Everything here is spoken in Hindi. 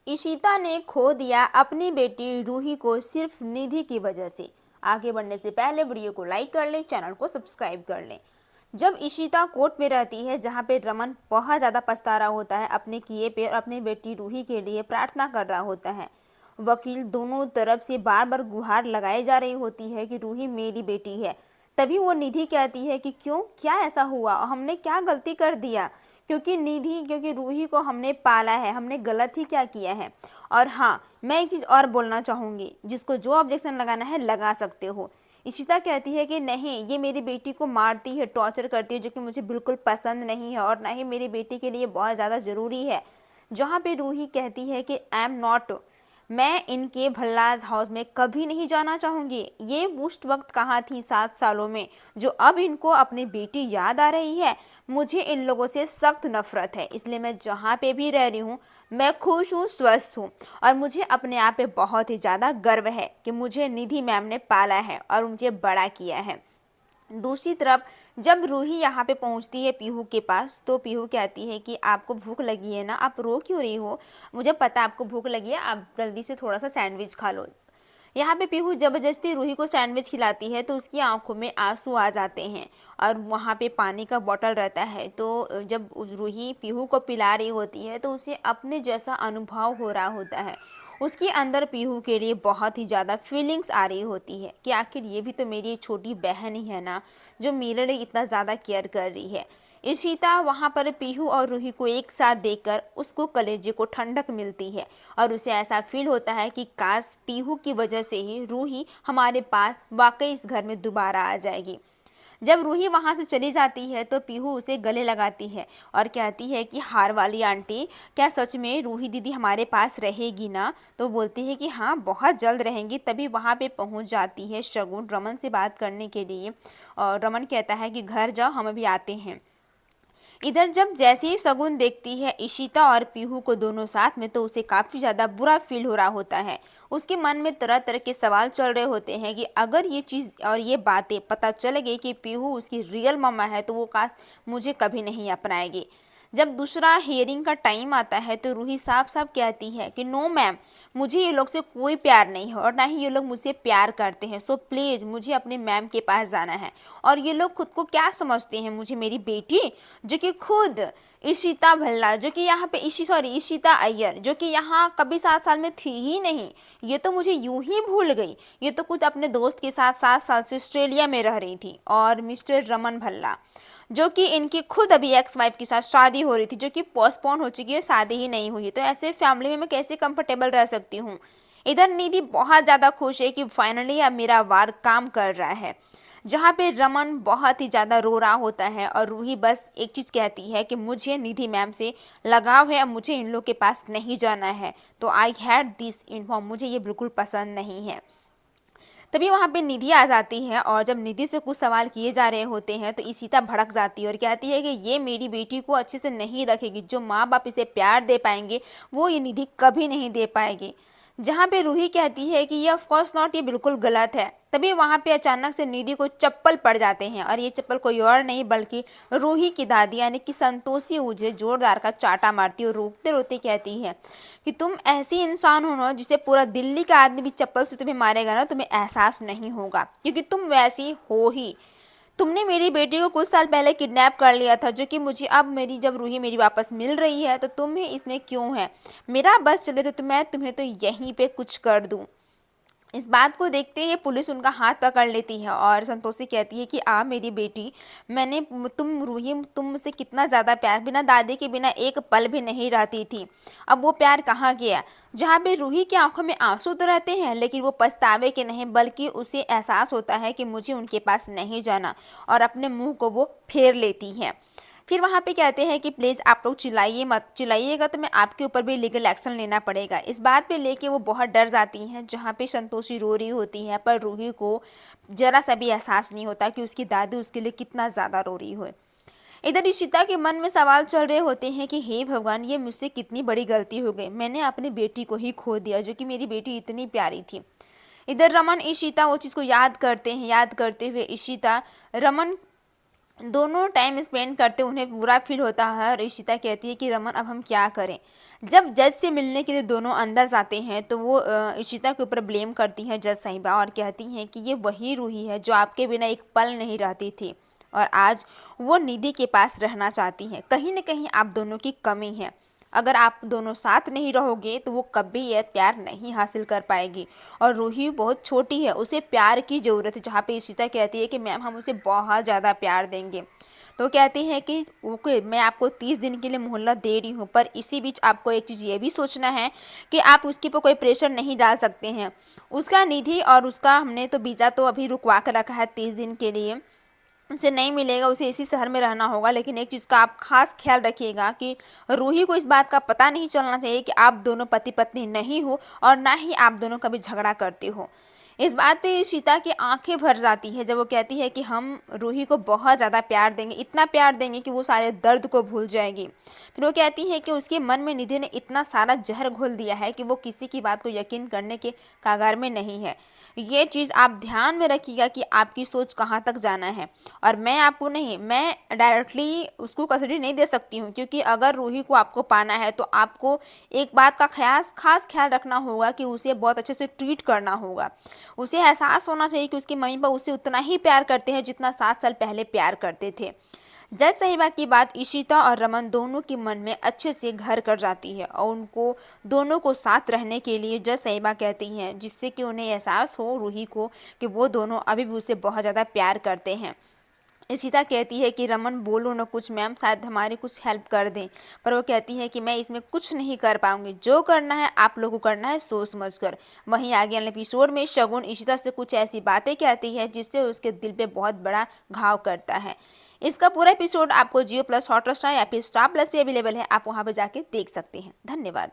इशिता ने खो दिया अपनी बेटी रूही को सिर्फ निधि की वजह से। आगे बढ़ने से पहले वीडियो को लाइक कर लें, चैनल को सब्सक्राइब कर लें। जब इशिता कोर्ट में रहती है जहां पे रमन बहुत ज़्यादा पछता रहा होता है अपने किए पे और अपनी बेटी रूही के लिए प्रार्थना कर रहा होता है, वकील दोनों तरफ से बार बार गुहार लगाई जा रही होती है कि रूही मेरी बेटी है। तभी वो निधि कहती है कि क्यों, क्या ऐसा हुआ, हमने क्या गलती कर दिया, क्योंकि रूही को हमने पाला है, हमने गलत ही क्या किया है। और हाँ, मैं एक चीज़ और बोलना चाहूँगी, जिसको जो ऑब्जेक्शन लगाना है लगा सकते हो। इशिता कहती है कि नहीं, ये मेरी बेटी को मारती है, टॉर्चर करती है, जो कि मुझे बिल्कुल पसंद नहीं है और ना ही मेरी बेटी के लिए बहुत ज़्यादा ज़रूरी है। जहाँ पे रूही कहती है कि आई एम नॉट, मैं इनके भल्लाज हाउस में कभी नहीं जाना चाहूँगी। ये उस वक्त कहाँ थी 7 सालों में, जो अब इनको अपनी बेटी याद आ रही है। मुझे इन लोगों से सख्त नफरत है, इसलिए मैं जहाँ पे भी रह रही हूँ मैं खुश हूँ, स्वस्थ हूँ और मुझे अपने आप पे बहुत ही ज़्यादा गर्व है कि मुझे निधि मैम ने पाला है और मुझे बड़ा किया है। दूसरी तरफ जब रूही यहाँ पे पहुँचती है पीहू के पास, तो पीहू कहती है कि आपको भूख लगी है ना, आप रो क्यों रही हो, मुझे पता है आपको भूख लगी है, आप जल्दी से थोड़ा सा सैंडविच खा लो। यहाँ पे पीहू ज़बरदस्ती रूही को सैंडविच खिलाती है तो उसकी आंखों में आंसू आ जाते हैं और वहाँ पे पानी का बॉटल रहता है। तो जब रूही पीहू को पिला रही होती है तो उसे अपने जैसा अनुभव हो रहा होता है। उसके अंदर पीहू के लिए बहुत ही ज़्यादा फीलिंग्स आ रही होती है कि आखिर ये भी तो मेरी एक छोटी बहन ही है ना, जो मेरे लिए इतना ज़्यादा केयर कर रही है। इशिता वहाँ पर पीहू और रूही को एक साथ देखकर उसको कलेजे को ठंडक मिलती है और उसे ऐसा फील होता है कि काश पीहू की वजह से ही रूही हमारे पास वाकई इस घर में दोबारा आ जाएगी। जब रूही वहाँ से चली जाती है तो पीहू उसे गले लगाती है और कहती है कि हार वाली आंटी, क्या सच में रूही दीदी हमारे पास रहेगी ना। तो बोलती है कि हाँ, बहुत जल्द रहेंगी। तभी वहाँ पे पहुँच जाती है शगुन रमन से बात करने के लिए और रमन कहता है कि घर जाओ, हम अभी आते हैं। इधर जब जैसे ही शगुन देखती है इशिता और पीहू को दोनों साथ में, तो उसे काफ़ी ज़्यादा बुरा फील हो रहा होता है। उसके मन में तरह तरह के सवाल चल रहे होते हैं कि अगर ये चीज़ और ये बातें पता चल गई कि पीहू उसकी रियल मम्मा है तो वो काश मुझे कभी नहीं अपनाएगी। जब दूसरा हियरिंग का टाइम आता है तो रूही साफ साफ कहती है कि नो मैम, मुझे ये लोग से कोई प्यार नहीं है और ना ही ये लोग मुझसे प्यार करते हैं, सो प्लीज़ मुझे अपने मैम के पास जाना है। और ये लोग खुद को क्या समझते हैं, मुझे मेरी बेटी, जो कि खुद इशिता भल्ला, जो कि यहाँ पे इशिता अय्यर, जो कि यहाँ कभी 7 साल में थी ही नहीं, ये तो मुझे यूं ही भूल गई। ये तो खुद अपने दोस्त के साथ 7 साल से ऑस्ट्रेलिया में रह रही थी। और मिस्टर रमन भल्ला, जो कि इनकी खुद अभी एक्स वाइफ के साथ शादी हो रही थी, जो कि पोस्टपोन हो चुकी है, शादी ही नहीं हुई, तो ऐसे फैमिली में मैं कैसे कंफर्टेबल रह सकती हूँ। इधर निधि बहुत ज़्यादा खुश है कि फाइनली अब मेरा वार काम कर रहा है। जहाँ पे रमन बहुत ही ज़्यादा रो रहा होता है और रूही बस एक चीज़ कहती है कि मुझे निधि मैम से लगाव है, मुझे इन लोग के पास नहीं जाना है। तो आई हैड दिस इन्फॉर्म, मुझे ये बिल्कुल पसंद नहीं है। तभी वहाँ पे निधि आ जाती है और जब निधि से कुछ सवाल किए जा रहे होते हैं तो इशिता भड़क जाती है और कहती है कि ये मेरी बेटी को अच्छे से नहीं रखेगी, जो माँ बाप इसे प्यार दे पाएंगे वो ये निधि कभी नहीं दे पाएगी। जहाँ पे रूही कहती है कि ये ऑफ कोर्स नॉट, ये बिल्कुल गलत है। तभी वहाँ पे अचानक से निधि को चप्पल पड़ जाते हैं और ये चप्पल कोई और नहीं बल्कि रूही की दादी यानी कि संतोषी उसे जोरदार का चाटा मारती है और रोते रोते कहती है कि तुम ऐसी इंसान हो ना जिसे पूरा दिल्ली का आदमी भी चप्पल से तुम्हें मारेगा ना, तुम्हें एहसास नहीं होगा, क्योंकि तुम वैसी हो ही। तुमने मेरी बेटी को कुछ साल पहले किडनैप कर लिया था, जो कि मुझे अब मेरी जब रूही मेरी वापस मिल रही है तो तुम्हें इसमें क्यों है। मेरा बस चले तो मैं तुम्हें तो यहीं पे कुछ कर दूं। इस बात को देखते ही पुलिस उनका हाथ पकड़ लेती है और संतोषी कहती है कि आ मेरी बेटी, मैंने तुम रूही, तुम मुझसे कितना ज़्यादा प्यार, बिना दादी के बिना एक पल भी नहीं रहती थी, अब वो प्यार कहाँ गया। जहाँ पे रूही की आंखों में आंसू तो रहते हैं लेकिन वो पछतावे के नहीं बल्कि उसे एहसास होता है कि मुझे उनके पास नहीं जाना और अपने मुंह को वो फेर लेती है। फिर वहाँ पे कहते हैं कि प्लीज़ आप लोग चिल्लाइए मत, चिल्लाइएगा तो मैं आपके ऊपर भी लीगल एक्शन लेना पड़ेगा। इस बात पे लेके वो बहुत डर जाती हैं। जहाँ पे संतोषी रो रही होती है पर रूही को जरा सा भी एहसास नहीं होता कि उसकी दादी उसके लिए कितना ज़्यादा रो रही हो। इधर इशिता के मन में सवाल चल रहे होते हैं कि हे भगवान, ये मुझसे कितनी बड़ी गलती हो गई, मैंने अपनी बेटी को ही खो दिया, जो कि मेरी बेटी इतनी प्यारी थी। इधर रमन इशिता वो चीज़ को याद करते हैं, याद करते हुए इशिता रमन दोनों टाइम स्पेंड करते उन्हें बुरा फील होता है और इशिता कहती है कि रमन अब हम क्या करें। जब जज से मिलने के लिए दोनों अंदर जाते हैं तो वो इशिता के ऊपर ब्लेम करती हैं जज साहिबा और कहती हैं कि ये वही रूही है जो आपके बिना एक पल नहीं रहती थी और आज वो निधि के पास रहना चाहती हैं। कहीं न कहीं आप दोनों की कमी है। अगर आप दोनों साथ नहीं रहोगे तो वो कभी ये प्यार नहीं हासिल कर पाएगी और रूही बहुत छोटी है, उसे प्यार की ज़रूरत है। जहाँ पे इशिता कहती है कि मैम हम उसे बहुत ज़्यादा प्यार देंगे, तो कहती हैं कि ओके मैं आपको 30 दिन के लिए मोहलत दे रही हूँ, पर इसी बीच आपको एक चीज़ ये भी सोचना है कि आप उसके ऊपर कोई प्रेशर नहीं डाल सकते हैं। उसका निधि और उसका हमने तो वीज़ा तो अभी रुकवा कर रखा है 30 दिन के लिए, उसे नहीं मिलेगा, उसे इसी शहर में रहना होगा। लेकिन एक चीज़ का आप खास ख्याल रखिएगा कि रूही को इस बात का पता नहीं चलना चाहिए कि आप दोनों पति पत्नी नहीं हो और ना ही आप दोनों कभी झगड़ा करते हो। इस बात पे सीता की आंखें भर जाती है जब वो कहती है कि हम रूही को बहुत ज़्यादा प्यार देंगे, इतना प्यार देंगे कि वो सारे दर्द को भूल जाएगी। फिर वो कहती है कि उसके मन में निधि ने इतना सारा जहर घोल दिया है कि वो किसी की बात को यकीन करने के कागार में नहीं है। ये चीज़ आप ध्यान में रखिएगा कि आपकी सोच कहाँ तक जाना है। और मैं आपको नहीं, मैं डायरेक्टली उसको कस्टडी नहीं दे सकती हूँ, क्योंकि अगर रूही को आपको पाना है तो आपको एक बात का खास ख्याल रखना होगा कि उसे बहुत अच्छे से ट्रीट करना होगा। उसे एहसास होना चाहिए कि उसके मम्मी पापा उसे उतना ही प्यार करते हैं जितना 7 साल पहले प्यार करते थे। जज साहिबा की बात इशिता और रमन दोनों के मन में अच्छे से घर कर जाती है और उनको दोनों को साथ रहने के लिए जज साहिबा कहती हैं, जिससे कि उन्हें एहसास हो रूही को कि वो दोनों अभी भी उसे बहुत ज़्यादा प्यार करते हैं। इशिता कहती है कि रमन बोलो ना कुछ मैम, शायद हमारी कुछ हेल्प कर दें। पर वो कहती है कि मैं इसमें कुछ नहीं कर पाऊंगी, जो करना है आप लोगों को करना है सोच समझ कर। वहीं आगे वाले एपिसोड में शगुन इशिता से कुछ ऐसी बातें कहती है जिससे उसके दिल पे बहुत बड़ा घाव करता है। इसका पूरा एपिसोड आपको जियो प्लस हॉटस्टार या फिर स्टार प्लस पे अवेलेबल है, आप वहां पर जाके देख सकते हैं। धन्यवाद।